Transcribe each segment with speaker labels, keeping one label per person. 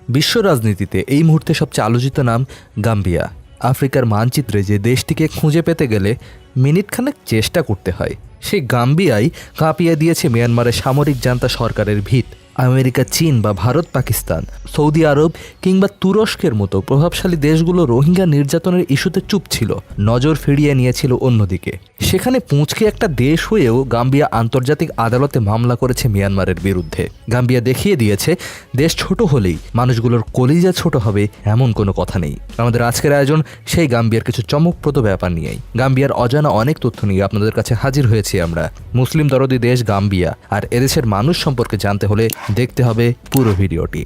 Speaker 1: বিশ্ব রাজনীতিতে এই মুহূর্তে সবচেয়ে আলোচিত নাম গাম্বিয়া। আফ্রিকার মানচিত্রে যে দেশটিকে খুঁজে পেতে গেলে মিনিটখানেক চেষ্টা করতে হয়, সেই গাম্বিয়াই কাঁপিয়ে দিয়েছে মিয়ানমারের সামরিক জান্তা সরকারের ভিত। আমেরিকা, চীন বা ভারত, পাকিস্তান, সৌদি আরব কিংবা তুরস্কের মতো প্রভাবশালী দেশগুলো রোহিঙ্গা নির্যাতনের ইস্যুতে চুপ ছিল, নজর ফিরিয়ে নিয়েছিল অন্যদিকে। সেখানে পুঁচকে একটা দেশ হয়েও গাম্বিয়া আন্তর্জাতিক আদালতে মামলা করেছে মিয়ানমারের বিরুদ্ধে। গাম্বিয়া দেখিয়ে দিয়েছে দেশ ছোট হলেই মানুষগুলোর কলিজা ছোট হবে এমন কোনো কথা নেই। আমাদের আজকের আয়োজন সেই গাম্বিয়ার কিছু চমকপ্রদ ব্যাপার নিয়েই। গাম্বিয়ার অজানা অনেক তথ্য নিয়ে আপনাদের কাছে হাজির হয়েছি আমরা। মুসলিম দরদি দেশ গাম্বিয়া, আর এদেশের মানুষ সম্পর্কে জানতে হলে দেখতে হবে পুরো ভিডিওটি।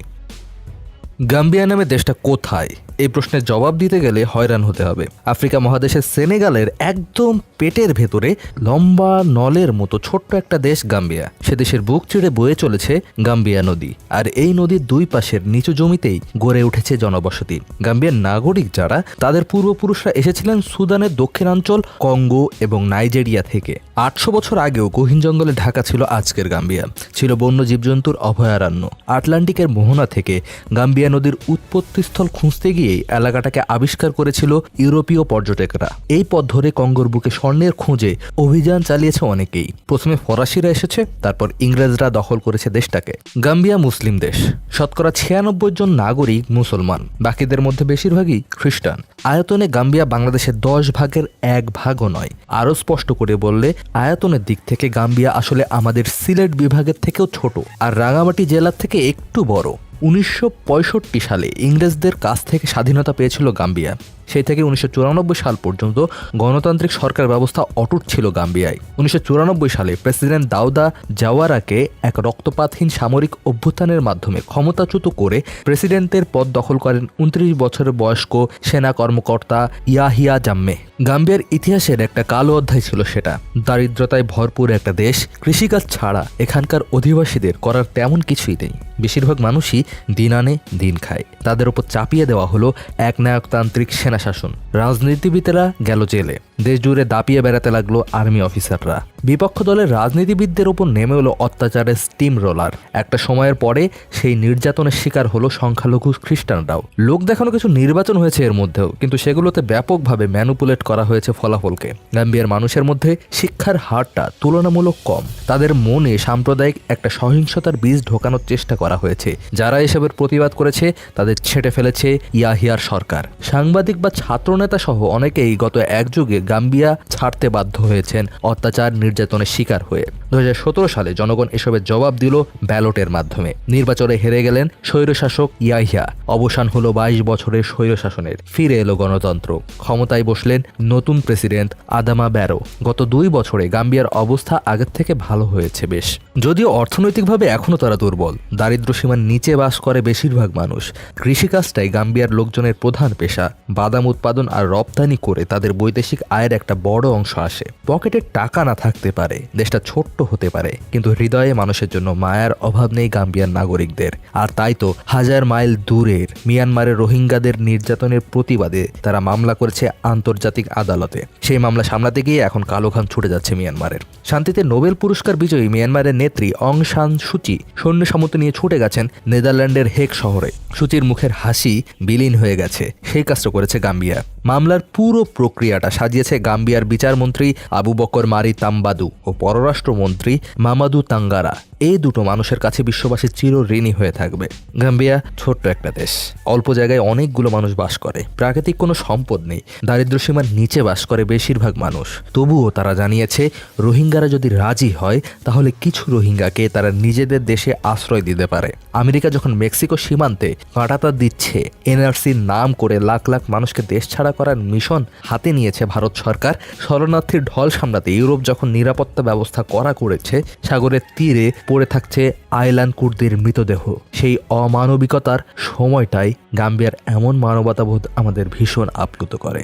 Speaker 1: গাম্বিয়া নামে দেশটা কোথায়, এই প্রশ্নের জবাব দিতে গেলে হয়রান হতে হবে। আফ্রিকা মহাদেশের সেনেগালের একদম পেটের ভেতরে লম্বা নলের মতো ছোট্ট একটা দেশ গাম্বিয়া। সে দেশের বুক চিড়ে বয়ে চলেছে গাম্বিয়া নদী, আর এই নদীর দুই পাশের নিচু জমিতেই গড়ে উঠেছে জনবসতি। গাম্বিয়ার নাগরিক যারা, তাদের পূর্বপুরুষরা এসেছিলেন সুদানের দক্ষিণাঞ্চল, কঙ্গো এবং নাইজেরিয়া থেকে। 800 বছর আগেও গহীন জঙ্গলে ঢাকা ছিল আজকের গাম্বিয়া, ছিল বন্য জীবজন্তুর অভয়ারণ্য। আটলান্টিকের মোহনা থেকে গাম্বিয়া নদীর উৎপত্তিস্থল খুঁজতে গিয়ে এলাকাটাকে আবিষ্কার করেছিল ইউরোপীয় পর্যটকরা। এই পথ ধরে কঙ্গোর বুকে স্বর্ণের খোঁজে অভিযান চালিয়েছে অনেকেই। প্রথমে ফরাসিরা এসেছে, তারপর ইংরেজরা দখল করেছে দেশটাকে। গাম্বিয়া মুসলিম দেশ, শতকরা 96 জন নাগরিক মুসলমান, বাকিদের মধ্যে বেশিরভাগই খ্রিস্টান। আয়তনে গাম্বিয়া বাংলাদেশের 10 ভাগের 1 ভাগও নয়। আরও স্পষ্ট করে বললে, আয়তনের দিক থেকে গাম্বিয়া আসলে আমাদের সিলেট বিভাগের থেকেও ছোট, আর রাঙামাটি জেলার থেকে একটু বড়। 1965 সালে ইংরেজদের কাছ থেকে স্বাধীনতা পেয়েছিল গাম্বিয়া। সেই থেকে 1994 সাল পর্যন্ত গণতান্ত্রিক সরকার ব্যবস্থা অটুট ছিল গাম্বিয়ায়। 1994 সালে প্রেসিডেন্ট দাউদা জাওয়ারাকে এক রক্তপাতহীন সামরিক অভ্যুত্থানের মাধ্যমে ক্ষমতাচ্যুত করে প্রেসিডেন্টের পদ দখল করেন 29 বছরের বয়স্ক সেনা কর্মকর্তা ইয়াহিয়া জাম্মে। গাম্বিয়ার ইতিহাসের একটা কালো অধ্যায় ছিল সেটা। দারিদ্রতায় ভরপুর একটা দেশ, কৃষিকাজ ছাড়া এখানকার অধিবাসীদের করার তেমন কিছুই নেই। বেশিরভাগ মানুষই দিন আনে দিন খায়। তাদের উপর চাপিয়ে দেওয়া হলো একনায়কতান্ত্রিক সেনা শাসন। রাজনীতিবিদেরা গেল জেলে, দেশ জুড়ে দাপিয়ে বেড়াতে লাগলো আর্মি অফিসাররা। বিপক্ষ দলের রাজনীতিবিদদের উপর নেমে হলো অত্যাচারের স্টিম রোলার। একটা সময়ের পরে সেই নির্যাতনের শিকার হলো সংখ্যালঘু খ্রিস্টানরাও। লোক দেখানো কিছু নির্বাচন হয়েছে এর মধ্যেও, কিন্তু সেগুলোতে ব্যাপকভাবে ম্যানুপুলেট করা হয়েছে ফলাফলকে। গাম্বিয়ার মানুষের মধ্যে শিক্ষার হারটা তুলনামূলক কম। তাদের মনে সাম্প্রদায়িক একটা সহিংসতার বীজ ঢোকানোর চেষ্টা করা হয়েছে। যারা এসবের প্রতিবাদ করেছে তাদের ছেঁটে ফেলেছে ইয়াহিয়ার সরকার। সাংবাদিক বা ছাত্রনেতা সহ অনেকেই গত এক যুগে গাম্বিয়া ছাড়তে বাধ্য হয়েছেন অত্যাচার নির্যাতনের শিকার হয়ে। 2017 সালে জনগণ এসবের জবাব দিল ব্যালটের মাধ্যমে। নির্বাচনে হেরে গেলেন স্বৈরশাসক ইয়াহিয়া। অবসান হলো 22 বছরের স্বৈরশাসনের। ফিরে এলো গণতন্ত্র। ক্ষমতায় বসলেন নতুন প্রেসিডেন্ট আদামা ব্যারো। গত 2 বছরে গাম্বিয়ার অবস্থা আগের থেকে ভালো হয়েছে বেশ, যদিও অর্থনৈতিকভাবে এখনও তারা দুর্বল। দারিদ্র সীমার নিচে বাস করে বেশিরভাগ মানুষ। কৃষিকাজটাই গাম্বিয়ার লোকজনের প্রধান পেশা। বাদাম উৎপাদন আর রপ্তানি করে তাদের বৈদেশিক আয়ের একটা বড় অংশ আসে। পকেটে টাকা না থাকতে পারে, দেশটা ছোট্ট হতে পারে, কিন্তু হৃদয়ে মানুষের জন্য মায়ার অভাব নেই গাম্বিয়ার নাগরিকদের। আর তাই তো 1000 মাইল দূরের মিয়ানমারের রোহিঙ্গাদের নির্যাতনের প্রতিবাদে তারা মামলা করেছে আন্তর্জাতিক আদালতে। সেই মামলা সামলাতে গিয়ে এখন কালো ঘাম ছুটে যাচ্ছে মিয়ানমারের। শান্তিতে নোবেল পুরস্কার বিজয়ী মিয়ানমারের নেত্রী অং সান সুচি সৈন্য সামন্ত নিয়ে ছুটে গেছেন নেদারল্যান্ডের হেগ শহরে। সুচির মুখের হাসি বিলীন হয়ে গেছে। সেই কাজটা করেছে গাম্বিয়া। মামলার পুরো প্রক্রিয়াটা সাজিয়েছে গাম্বিয়ার বিচারমন্ত্রী আবু বকর মারি তাম্বাদু ও পররাষ্ট্রমন্ত্রী মামাদু তাঙ্গারা। এই দুটো মানুষের কাছে বিশ্ববাসী চির ঋণী হয়ে থাকবে। গাম্বিয়া ছোট্ট একটা দেশ, অল্প জায়গায় অনেকগুলো মানুষ বাস করে। প্রাকৃতিক কোনো সম্পদ নেই। দারিদ্র সীমার নিচে বাস করে বেশিরভাগ মানুষ। তবুও তারা জানিয়েছে রোহিঙ্গারা যদি রাজি হয় তাহলে কিছু রোহিঙ্গাকে তারা নিজেদের দেশে আশ্রয় দিতে পারে। আমেরিকা যখন মেক্সিকো সীমান্তে কাঁটাতার দিচ্ছে, এনআরসির নাম করে লাখ লাখ মানুষকে দেশ ছাড়া করার মিশন হাতে নিয়েছে ভারত সরকার। শরণার্থীর ঢল সামলাতে ইউরোপ যখন নিরাপত্তা ব্যবস্থা করা করেছে, সাগরের তীরে পড়ে থাকছে আইলান কুর্দির মৃতদেহ। সেই অমানবিকতার সময়টাই গাম্বিয়ার এমন মানবতাবোধ আমাদের ভীষণ আপ্লুত করে।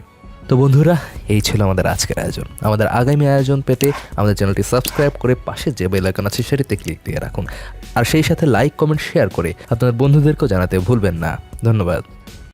Speaker 1: তো বন্ধুরা, এই ছিল আমাদের আজকের আয়োজন। আমাদের আগামী আয়োজন পেতে আমাদের চ্যানেলটি সাবস্ক্রাইব করে পাশে যে বেল আইকন আছে সেটিতে ক্লিক দিয়ে রাখুন। আর সেই সাথে লাইক, কমেন্ট, শেয়ার করে আপনাদের বন্ধুদেরকেও জানাতে ভুলবেন না। ধন্যবাদ।